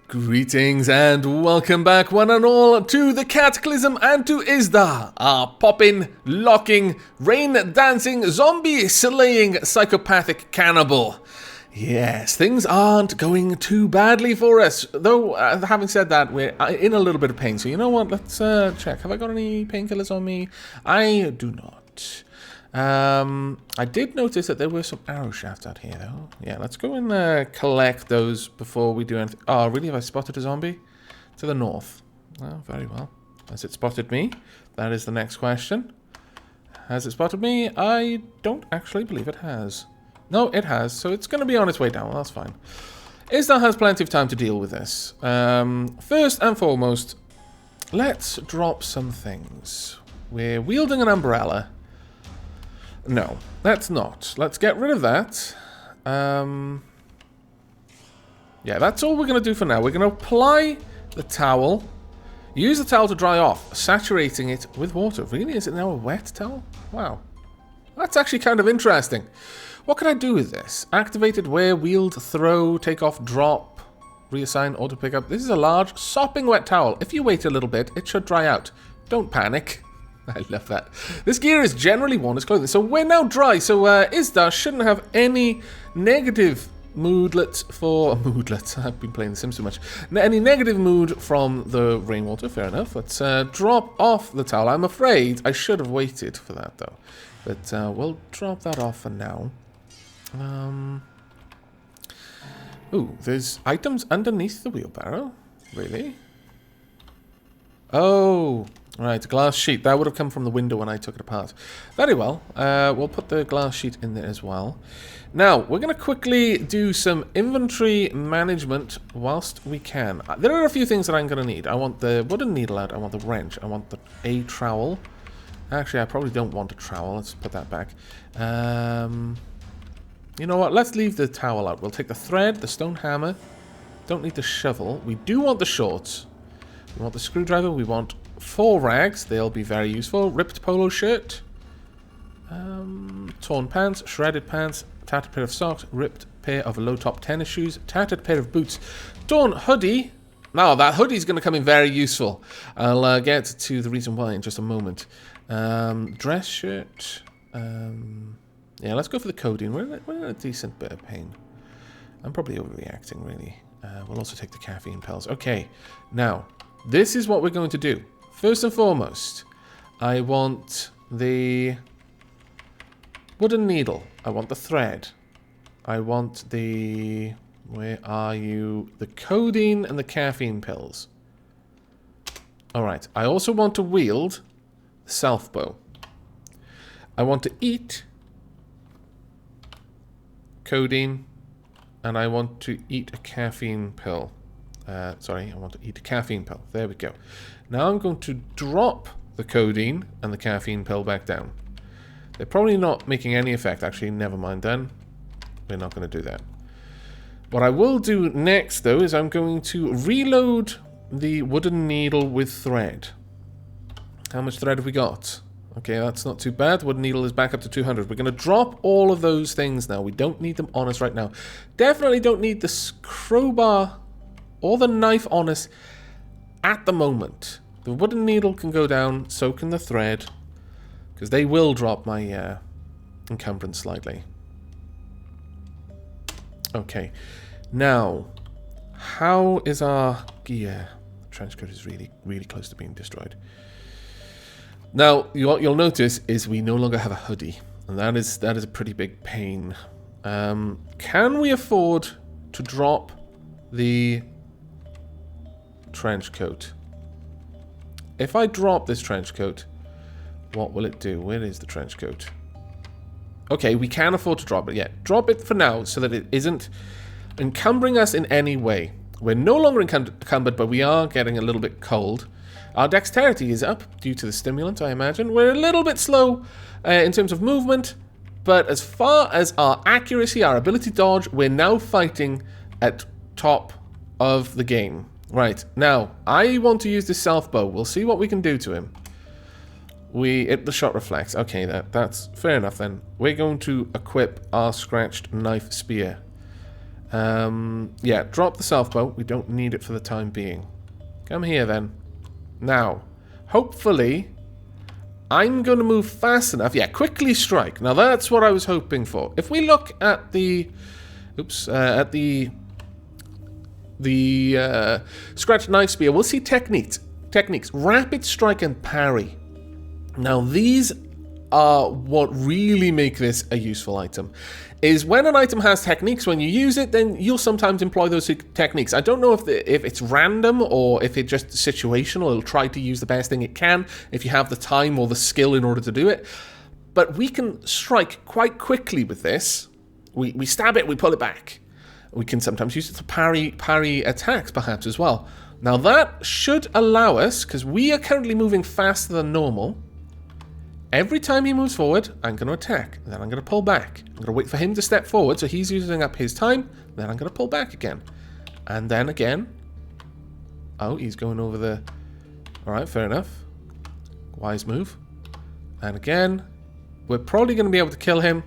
Greetings and welcome back, one and all, to the Cataclysm and to Isdar, our popping, locking, rain-dancing, zombie-slaying, psychopathic cannibal. Yes, things aren't going too badly for us, though, having said that, we're in a little bit of pain, so you know what, let's check. Have I got any painkillers on me? I do not. I did notice that there were some arrow shafts out here, though. Yeah, let's go and collect those before we do anything. Oh, really? Have I spotted a zombie? To the north. Oh, very well. Has it spotted me? That is the next question. Has it spotted me? I don't actually believe it has. No, it has, so it's going to be on its way down. Well, that's fine. Isdar has plenty of time to deal with this. First and foremost, let's drop some things. We're wielding an umbrella. No, that's not. Let's get rid of that. Yeah, that's all we're going to do for now. We're going to apply the towel. Use the towel to dry off, saturating it with water. Really? Is it now a wet towel? Wow. That's actually kind of interesting. What can I do with this? Activated, wear, wield, throw, take off, drop, reassign, auto pick up. This is a large, sopping wet towel. If you wait a little bit, it should dry out. Don't panic. I love that. This gear is generally worn as clothing. So we're now dry. So Isdar shouldn't have any negative moodlets for... Moodlets. I've been playing The Sims too much. Any negative mood from the rainwater. Fair enough. Let's drop off the towel. I'm afraid I should have waited for that, though. But we'll drop that off for now. Ooh, there's items underneath the wheelbarrow. Really? Oh... Right, a glass sheet. That would have come from the window when I took it apart. Very well. We'll put the glass sheet in there as well. Now, we're going to quickly do some inventory management whilst we can. There are a few things that I'm going to need. I want the wooden needle out. I want the wrench. I want a trowel. Actually, I probably don't want a trowel. Let's put that back. You know what? Let's leave the towel out. We'll take the thread, the stone hammer. Don't need the shovel. We do want the shorts. We want the screwdriver. We want 4 rags, they'll be very useful. Ripped polo shirt, torn pants, shredded pants, tattered pair of socks, ripped pair of low-top tennis shoes, tattered pair of boots, torn hoodie. Now that hoodie's going to come in very useful. I'll get to the reason why in just a moment. Dress shirt. Yeah, let's go for the codeine. We're in a decent bit of pain. I'm probably overreacting, really. We'll also take the caffeine pills. Okay, now this is what we're going to do. First and foremost, I want the wooden needle. I want the thread. I want the... Where are you? The codeine and the caffeine pills. Alright, I also want to wield the self bow. I want to eat codeine, and I want to eat a caffeine pill. Sorry, I want to eat a caffeine pill. There we go. Now I'm going to drop the codeine and the caffeine pill back down. They're probably not making any effect. Actually, never mind then. We're not going to do that. What I will do next, though, is I'm going to reload the wooden needle with thread. How much thread have we got? Okay, that's not too bad. Wooden needle is back up to 200. We're going to drop all of those things now. We don't need them on us right now. Definitely don't need the crowbar or the knife on us at the moment. The wooden needle can go down, so can the thread, because they will drop my encumbrance slightly. Okay, now, how is our gear? The trench coat is really, really close to being destroyed. Now, what you'll notice is we no longer have a hoodie, and that is a pretty big pain. Can we afford to drop the trench coat? If I drop this trench coat, what will it do? Where is the trench coat? Okay, we can afford to drop it. Yeah, drop it for now so that it isn't encumbering us in any way. We're no longer encumbered, but we are getting a little bit cold. Our dexterity is up due to the stimulant, I imagine. We're a little bit slow in terms of movement, but as far as our accuracy, our ability to dodge, we're now fighting at top of the game. Right, now, I want to use this self bow. We'll see what we can do to him. The shot reflects. Okay, that's fair enough then. We're going to equip our scratched knife spear. Yeah, drop the self bow. We don't need it for the time being. Come here then. Now, hopefully, I'm going to move fast enough. Yeah, quickly strike. Now that's what I was hoping for. If we look at the, at the scratch knife spear, we'll see techniques. Rapid strike and parry. Now these are what really make this a useful item. Is when an item has techniques, when you use it, then you'll sometimes employ those techniques. I don't know if it's random or if it's just situational. It'll try to use the best thing it can if you have the time or the skill in order to do it. But we can strike quite quickly with this. We stab it, we pull it back. We can sometimes use it to parry attacks perhaps as well. Now that should allow us, because we are currently moving faster than normal. Every time he moves forward, I'm going to attack. Then I'm going to pull back. I'm going to wait for him to step forward, so he's using up his time. Then I'm going to pull back again. And then again. Oh, he's going over the... Alright, fair enough. Wise move. And again. We're probably going to be able to kill him.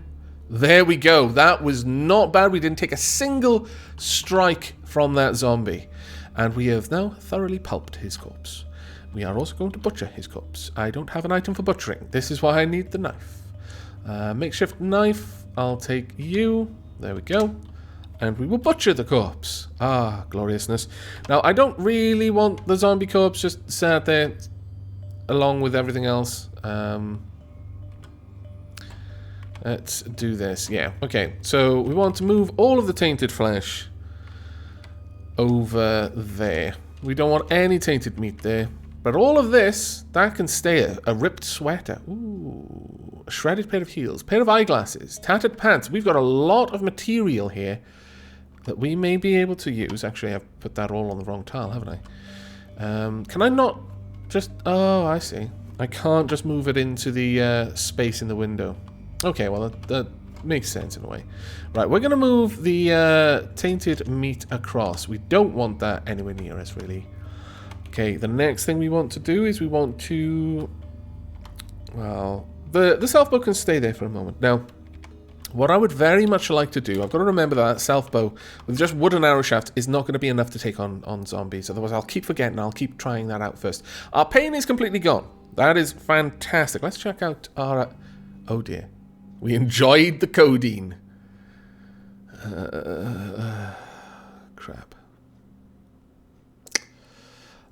There we go. That was not bad. We didn't take a single strike from that zombie. And we have now thoroughly pulped his corpse. We are also going to butcher his corpse. I don't have an item for butchering. This is why I need the knife. Makeshift knife. I'll take you. There we go. And we will butcher the corpse. Ah, gloriousness. Now, I don't really want the zombie corpse just sat there along with everything else. Let's do this. Yeah, okay. So we want to move all of the tainted flesh over there. We don't want any tainted meat there. But all of this, that can stay. A ripped sweater. Ooh. A shredded pair of heels. Pair of eyeglasses. Tattered pants. We've got a lot of material here that we may be able to use. Actually, I've put that all on the wrong tile, haven't I? Can I not just... Oh, I see. I can't just move it into the space in the window. Okay, well, that makes sense in a way. Right, we're going to move the tainted meat across. We don't want that anywhere near us, really. Okay, the next thing we want to do is we want to... Well, the self bow can stay there for a moment. Now, what I would very much like to do, I've got to remember that self bow with just wooden arrow shaft is not going to be enough to take on zombies. Otherwise, I'll keep forgetting. I'll keep trying that out first. Our pain is completely gone. That is fantastic. Let's check out our... Oh, dear. We enjoyed the codeine. Crap.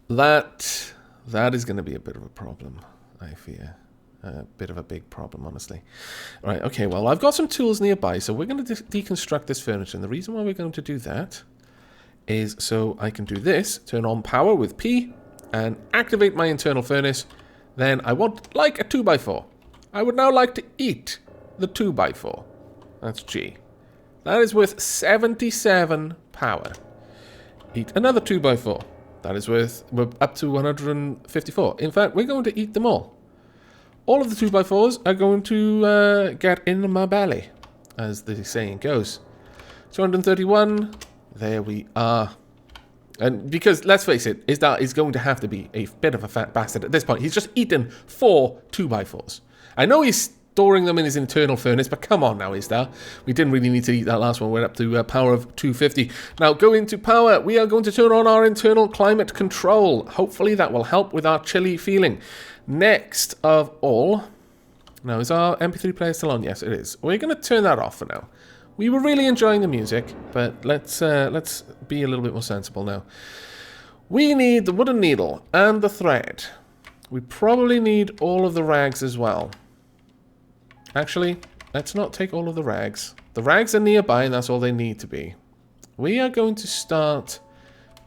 That is going to be a bit of a problem, I fear. A bit of a big problem, honestly. All right, okay, well, I've got some tools nearby, so we're going to deconstruct this furniture. And the reason why we're going to do that is so I can do this, turn on power with P, and activate my internal furnace. Then I want, like, a 2x4. I would now like to eat the 2x4. That's G. That is worth 77 power. Eat another 2x4. That is worth, we're up to 154. In fact, we're going to eat them all. All of the 2x4s are going to get in my belly, as the saying goes. 231. There we are. And because, let's face it, Isdar is going to have to be a bit of a fat bastard at this point. He's just eaten 4 2x4s. I know he's storing them in his internal furnace, but come on now, Isdar. We didn't really need to eat that last one. We're up to power of 250. Now, going to power, we are going to turn on our internal climate control. Hopefully that will help with our chilly feeling. Next of all, now is our MP3 player still on? Yes, it is. We're going to turn that off for now. We were really enjoying the music, but let's be a little bit more sensible now. We need the wooden needle and the thread. We probably need all of the rags as well. Actually, let's not take all of the rags. The rags are nearby, and that's all they need to be. We are going to start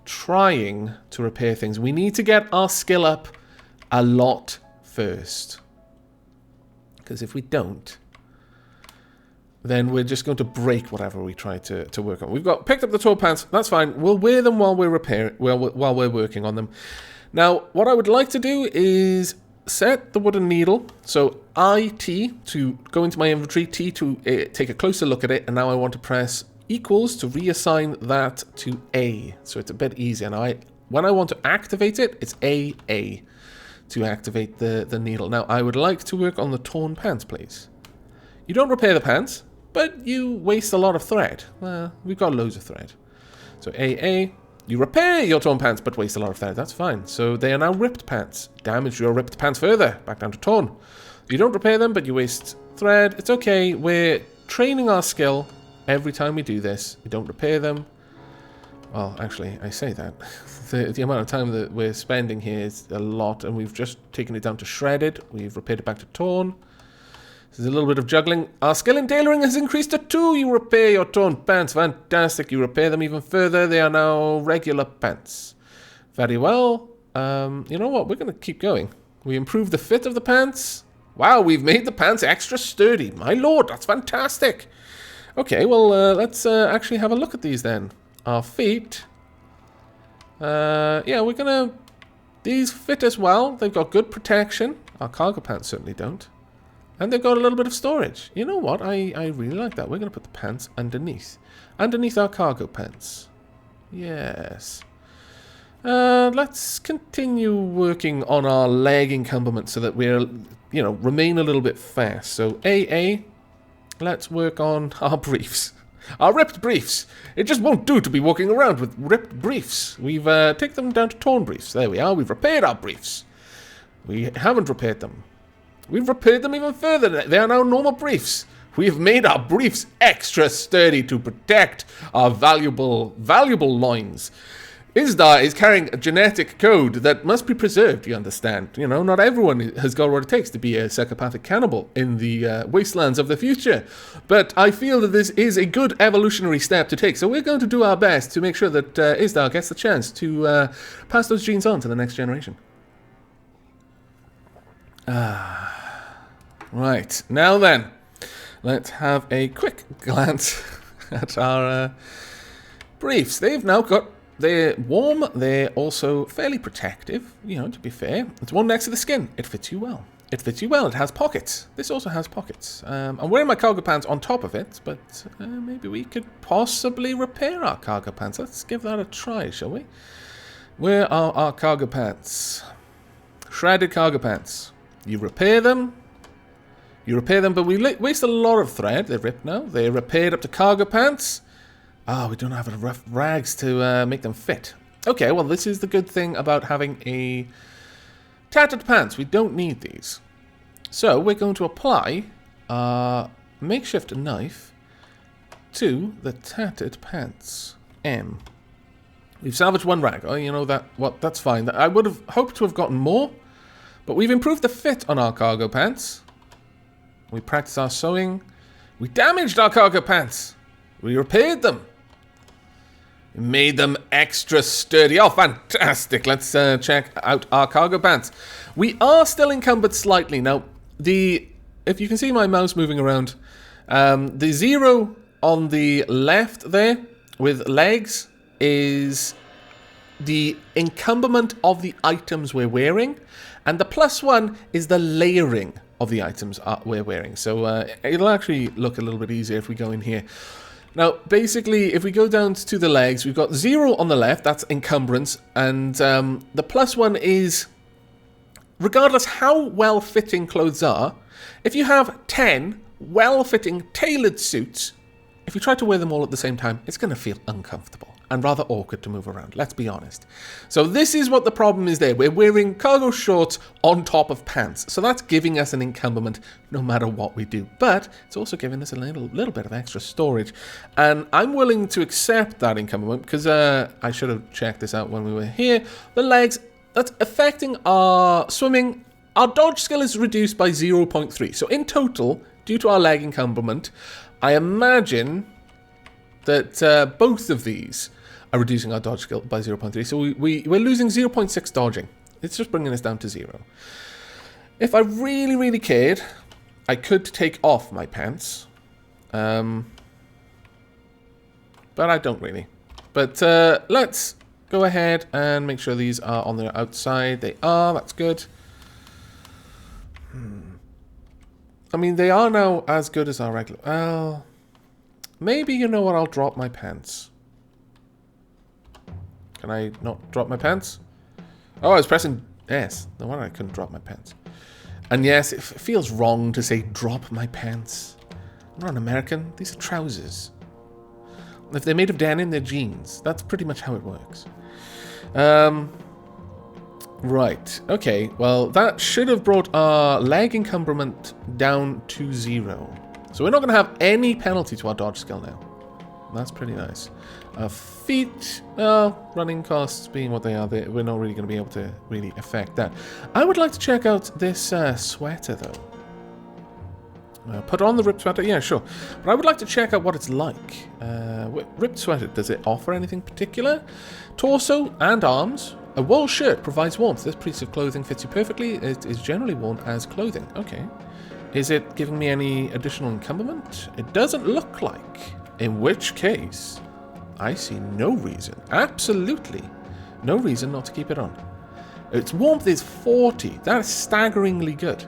trying to repair things. We need to get our skill up a lot first. Because if we don't, then we're just going to break whatever we try to work on. We've picked up the tall pants. That's fine. We'll wear them while while we're working on them. Now, what I would like to do is set the wooden needle. So IT to go into my inventory, T to take a closer look at it, and now I want to press equals to reassign that to A. So it's a bit easier. Now, when I want to activate it, it's AA to activate the needle. Now, I would like to work on the torn pants, please. You don't repair the pants. but you waste a lot of thread. Well, we've got loads of thread. So AA, you repair your torn pants, but waste a lot of thread. That's fine. So they are now ripped pants. Damage your ripped pants further. Back down to torn. You don't repair them, but you waste thread. It's okay. We're training our skill every time we do this. We don't repair them. Well, actually, I say that. The amount of time that we're spending here is a lot, and we've just taken it down to shredded. We've repaired it back to torn. There's a little bit of juggling. Our skill in tailoring has increased to 2. You repair your torn pants. Fantastic. You repair them even further. They are now regular pants. Very well. You know what? We're going to keep going. We improved the fit of the pants. Wow, we've made the pants extra sturdy. My lord, that's fantastic. Okay, well, let's actually have a look at these then. Our feet. Yeah, we're going to... These fit as well. They've got good protection. Our cargo pants certainly don't. And they've got a little bit of storage. You know what? I really like that. We're going to put the pants underneath. Underneath our cargo pants. Yes. Let's continue working on our leg encumberment so that we're, you know, remain a little bit fast. So AA, let's work on our briefs. Our ripped briefs. It just won't do to be walking around with ripped briefs. We've taken them down to torn briefs. There we are. We've repaired our briefs. We haven't repaired them. We've repaired them even further. They are now normal briefs. We've made our briefs extra sturdy to protect our valuable loins. Isdar is carrying a genetic code that must be preserved, you understand. You know, not everyone has got what it takes to be a psychopathic cannibal in the wastelands of the future. But I feel that this is a good evolutionary step to take. So we're going to do our best to make sure that Isdar gets the chance to pass those genes on to the next generation. Right, now then, let's have a quick glance at our briefs. They've now got, they're warm, they're also fairly protective, you know, to be fair. It's one next to the skin. It fits you well. It fits you well. It has pockets. This also has pockets. I'm wearing my cargo pants on top of it, but maybe we could possibly repair our cargo pants. Let's give that a try, shall we? Where are our cargo pants? Shredded cargo pants. You repair them. You repair them, but we waste a lot of thread. They're ripped now. They're repaired up to cargo pants. Ah, we don't have enough rags to make them fit. Okay, well, this is the good thing about having a tattered pants. We don't need these. So we're going to apply our makeshift knife to the tattered pants. M. We've salvaged 1 rag. Oh, you know that. Well, that's fine. I would have hoped to have gotten more, but we've improved the fit on our cargo pants. We practiced our sewing. We damaged our cargo pants. We repaired them. We made them extra sturdy. Oh, fantastic. Let's check out our cargo pants. We are still encumbered slightly. Now, if you can see my mouse moving around, the 0 on the left there with legs is the encumberment of the items we're wearing, and the +1 is the layering of the items we're wearing. So it'll actually look a little bit easier if we go in here. Now, basically, if we go down to the legs, we've got 0 on the left, that's encumbrance, and the +1 is, regardless how well-fitting clothes are, if you have 10 well-fitting tailored suits, if you try to wear them all at the same time, it's going to feel uncomfortable and rather awkward to move around, let's be honest. So this is what the problem is there. We're wearing cargo shorts on top of pants. So that's giving us an encumberment no matter what we do. But it's also giving us a little bit of extra storage. And I'm willing to accept that encumberment because I should have checked this out when we were here. The legs, that's affecting our swimming. Our dodge skill is reduced by 0.3. So in total, due to our leg encumberment, I imagine that both of these are reducing our dodge skill by 0.3. So we're losing 0.6 dodging. It's just bringing us down to 0. If I really, really cared, I could take off my pants. But I don't really. But let's go ahead and make sure these are on the outside. They are. That's good. I mean, they are now as good as our regular... Well, maybe, you know what, I'll drop my pants. Can I not drop my pants? Oh, I was pressing S. No wonder I couldn't drop my pants. And yes, it feels wrong to say drop my pants. not American. These are trousers. If they're made of denim, they're jeans. That's pretty much how it works. Right. Okay. Well, that should have brought our leg encumberment down to 0. So we're not going to have any penalty to our dodge skill now. That's pretty nice. Feet, running costs being what they are, we're not really going to be able to really affect that. I would like to check out this sweater, though. Put on the ripped sweater? Yeah, sure. But I would like to check out what it's like. Ripped sweater, does it offer anything particular? Torso and arms. A wool shirt provides warmth. This piece of clothing fits you perfectly. It is generally worn as clothing. Okay. Is it giving me any additional encumberment? It doesn't look like. In which case, I see no reason, absolutely no reason not to keep it on. Its warmth is 40. That is staggeringly good.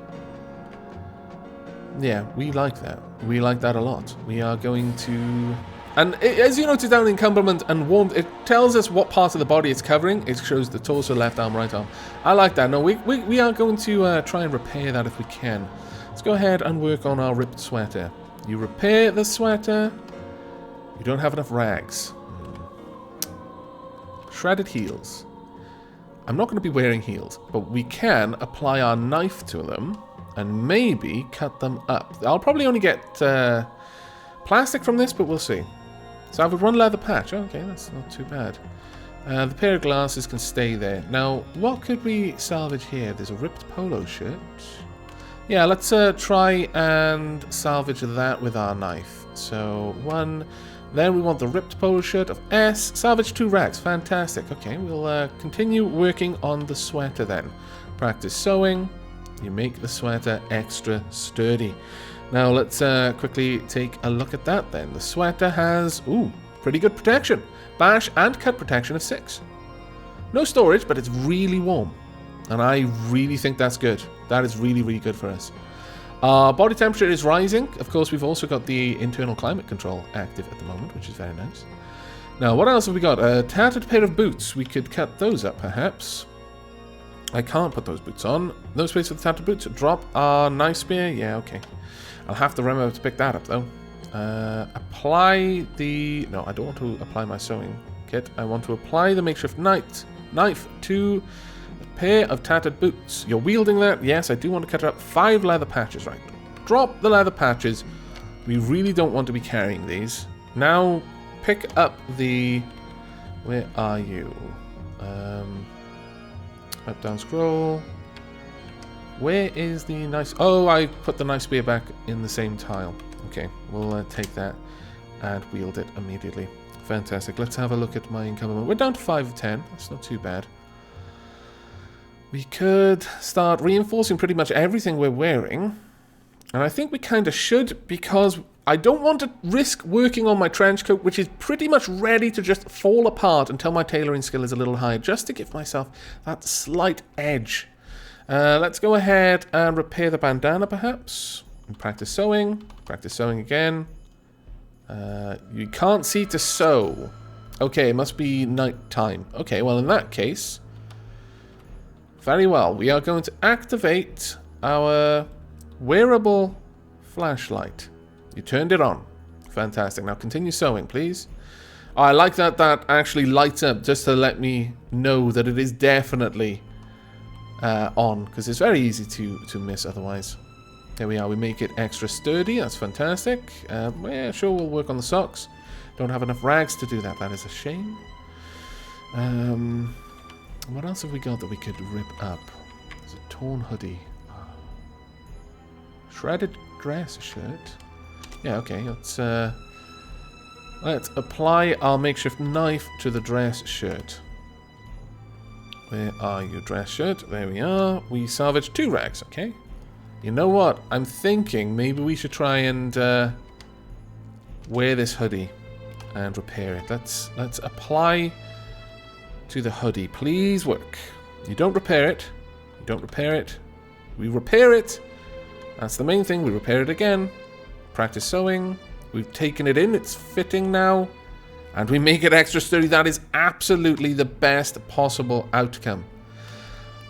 Yeah, we like that. We like that a lot. We are going to... And as you notice down in encumberment and warmth, it tells us what part of the body it's covering. It shows the torso, left arm, right arm. I like that. No, we are going to try and repair that if we can. Let's go ahead and work on our ripped sweater. You repair the sweater. You don't have enough rags. Shredded heels. I'm not going to be wearing heels, but we can apply our knife to them and maybe cut them up. I'll probably only get plastic from this, but we'll see. So I have one leather patch. Okay, that's not too bad. The pair of glasses can stay there. Now, what could we salvage here? There's a ripped polo shirt. Yeah, let's try and salvage that with our knife. So, 1... Then we want the ripped polo shirt of S. Salvage 2 rags. Fantastic. Okay, we'll continue working on the sweater then. Practice sewing. You make the sweater extra sturdy. Now let's quickly take a look at that then. The sweater has, pretty good protection. Bash and cut protection of 6. No storage, but it's really warm. And I really think that's good. That is really, really good for us. Our body temperature is rising. Of course, we've also got the internal climate control active at the moment, which is very nice. Now, what else have we got? A tattered pair of boots. We could cut those up, perhaps. I can't put those boots on. No space for the tattered boots. Drop our knife spear. Yeah, okay. I'll have to remember to pick that up, though. Apply the... No, I don't want to apply my sewing kit. I want to apply the makeshift knife to... pair of tattered boots. You're wielding that? Yes, I do want to cut it up. 5 leather patches, right. Drop the leather patches. We really don't want to be carrying these. Now, pick up the... Where are you? Up, down, scroll. Where is the nice... Oh, I put the knife spear back in the same tile. Okay, we'll take that and wield it immediately. Fantastic. Let's have a look at my encumberment. We're down to 5 of 10. That's not too bad. We could start reinforcing pretty much everything we're wearing. And I think we kind of should, because I don't want to risk working on my trench coat, which is pretty much ready to just fall apart until my tailoring skill is a little higher, just to give myself that slight edge. Let's go ahead and repair the bandana, perhaps. And practice sewing. Practice sewing again. You can't see to sew. Okay, it must be night time. Okay, well, in that case... Very well, we are going to activate our wearable flashlight. You turned it on. Fantastic. Now continue sewing, please. Oh, I like that that actually lights up just to let me know that it is definitely on, because it's very easy to miss otherwise. There we are. We make it extra sturdy. That's fantastic. Yeah, sure, we'll work on the socks. Don't have enough rags to do that. That is a shame. What else have we got that we could rip up? There's a torn hoodie. Shredded dress shirt. Yeah, okay. Let's apply our makeshift knife to the dress shirt. Where are you, dress shirt? There we are. We salvaged 2 rags, okay. You know what? I'm thinking maybe we should try and wear this hoodie and repair it. Let's apply... to the hoodie. Please work. You don't repair it. You don't repair it. We repair it. That's the main thing. We repair it again. Practice sewing. We've taken it in. It's fitting now. And we make it extra sturdy. That is absolutely the best possible outcome.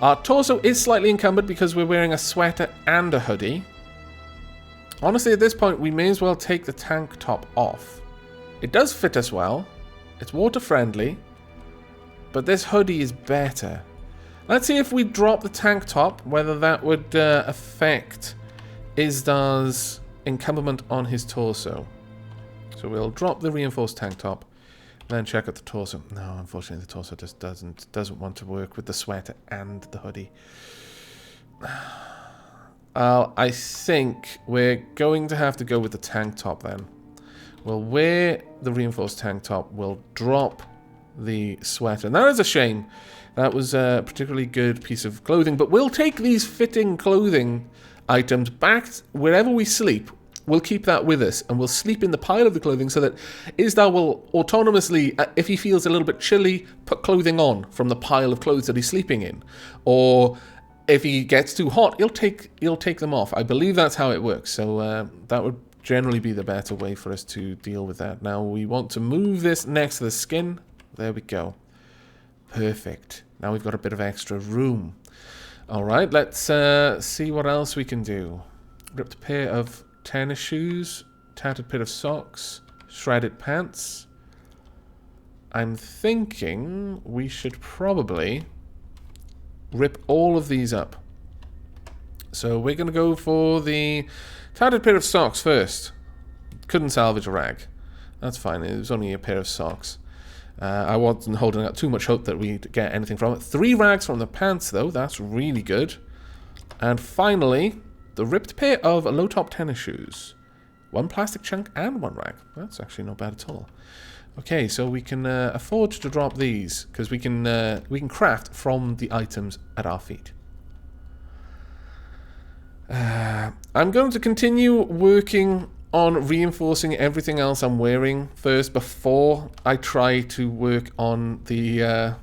Our torso is slightly encumbered because we're wearing a sweater and a hoodie. Honestly, at this point, we may as well take the tank top off. It does fit us well. It's water friendly. But this hoodie is better. Let's see if we drop the tank top, whether that would affect Isdar's encumberment on his torso. So we'll drop the reinforced tank top, then check out the torso. No, unfortunately, the torso just doesn't want to work with the sweater and the hoodie. I think we're going to have to go with the tank top then. We'll wear the reinforced tank top. We'll drop the sweater. And that is a shame. That was a particularly good piece of clothing. But we'll take these fitting clothing items back wherever we sleep. We'll keep that with us. And we'll sleep in the pile of the clothing so that Isdar will autonomously, if he feels a little bit chilly, put clothing on from the pile of clothes that he's sleeping in. Or if he gets too hot, he'll take them off. I believe that's how it works. So that would generally be the better way for us to deal with that. Now we want to move this next to the skin. There we go. Perfect. Now we've got a bit of extra room. Alright, let's see what else we can do. Ripped pair of tennis shoes, tattered pair of socks, shredded pants. I'm thinking we should probably rip all of these up. So we're going to go for the tattered pair of socks first. Couldn't salvage a rag. That's fine, it was only a pair of socks. I wasn't holding out too much hope that we'd get anything from it. 3 rags from the pants, though. That's really good. And finally, the ripped pair of low-top tennis shoes. 1 plastic chunk and 1 rag. That's actually not bad at all. Okay, so we can afford to drop these because we can craft from the items at our feet. I'm going to continue working on reinforcing everything else I'm wearing first before I try to work on the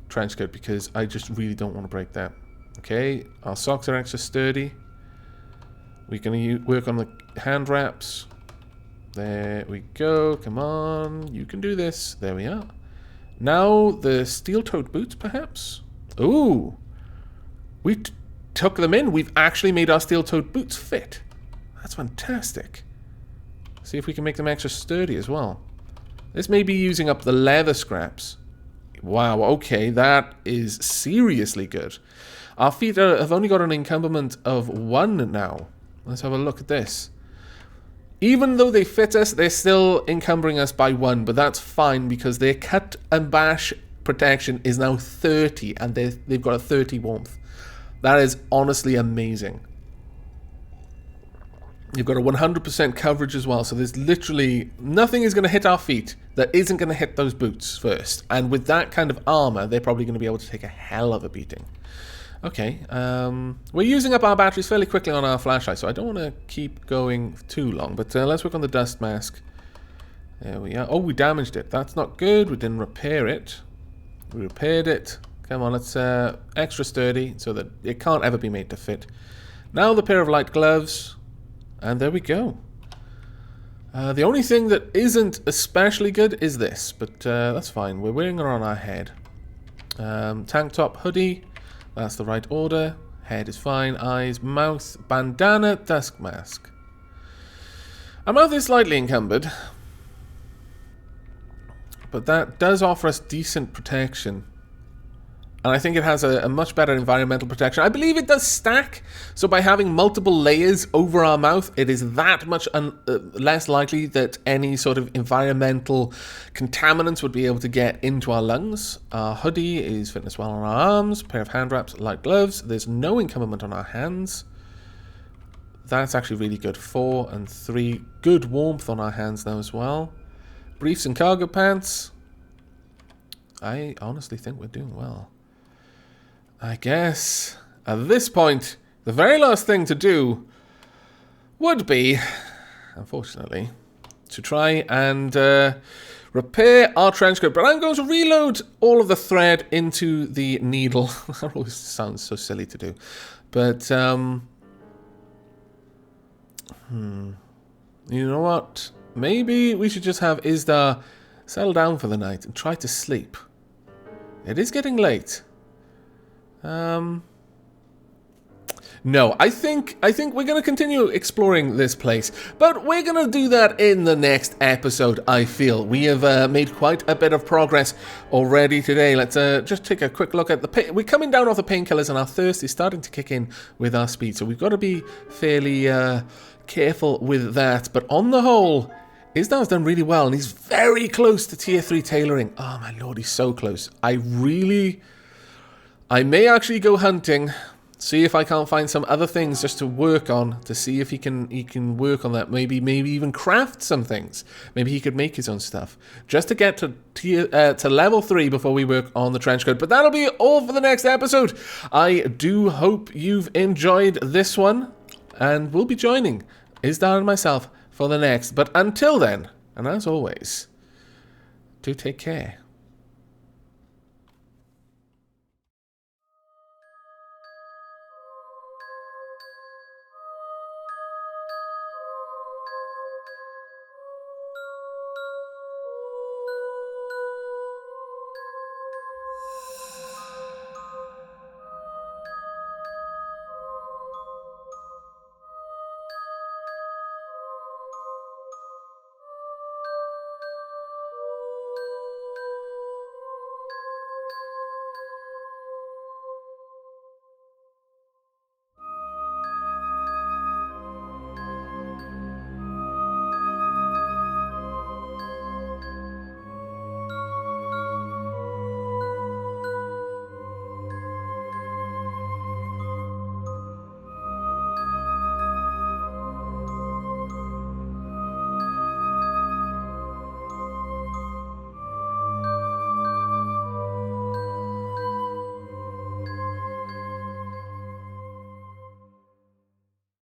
trench coat because I just really don't want to break that. Okay, our socks are extra sturdy. We're going to work on the hand wraps. There we go. Come on, you can do this. There we are. Now the steel-toed boots, perhaps? Ooh, we took them in. We've actually made our steel-toed boots fit. That's fantastic. See if we can make them extra sturdy as well. This may be using up the leather scraps. Wow, okay, that is seriously good. Our feet have only got an encumberment of 1 now. Let's have a look at this. Even though they fit us, they're still encumbering us by 1, but that's fine because their cut and bash protection is now 30, and they've got a 30 warmth. That is honestly amazing. You've got a 100% coverage as well, so there's literally nothing is going to hit our feet that isn't going to hit those boots first. And with that kind of armor, they're probably going to be able to take a hell of a beating. Okay, we're using up our batteries fairly quickly on our flashlight, so I don't want to keep going too long. But let's work on the dust mask. There we are. Oh, we damaged it. That's not good. We didn't repair it. We repaired it. Come on, let's extra sturdy so that it can't ever be made to fit. Now the pair of light gloves. And there we go. The only thing that isn't especially good is this, but that's fine. We're wearing it on our head. Tank top, hoodie. That's the right order. Head is fine. Eyes, mouth, bandana, dust mask. Our mouth is slightly encumbered, but that does offer us decent protection. And I think it has a much better environmental protection. I believe it does stack, so by having multiple layers over our mouth, it is that much less likely that any sort of environmental contaminants would be able to get into our lungs. Our hoodie is fitting us well on our arms, pair of hand wraps, light gloves. There's no encumberment on our hands. That's actually really good. 4 and 3. Good warmth on our hands now as well. Briefs and cargo pants. I honestly think we're doing well. I guess at this point, the very last thing to do would be, unfortunately, to try and repair our trench coat. But I'm going to reload all of the thread into the needle. That always sounds so silly to do. But, you know what? Maybe we should just have Isdar settle down for the night and try to sleep. It is getting late. No, I think we're going to continue exploring this place, but we're going to do that in the next episode, I feel. We have made quite a bit of progress already today. Let's just take a quick look at the... We're coming down off the painkillers and our thirst is starting to kick in with our speed, so we've got to be fairly careful with that. But on the whole, Isdar's done really well, and he's very close to tier 3 tailoring. Oh my lord, he's so close. I may actually go hunting... See if I can't find some other things just to work on, to see if he can work on that. Maybe even craft some things. Maybe he could make his own stuff. Just to get to level 3 before we work on the trench coat. But that'll be all for the next episode. I do hope you've enjoyed this one. And we'll be joining Isdar and myself for the next. But until then, and as always, do take care.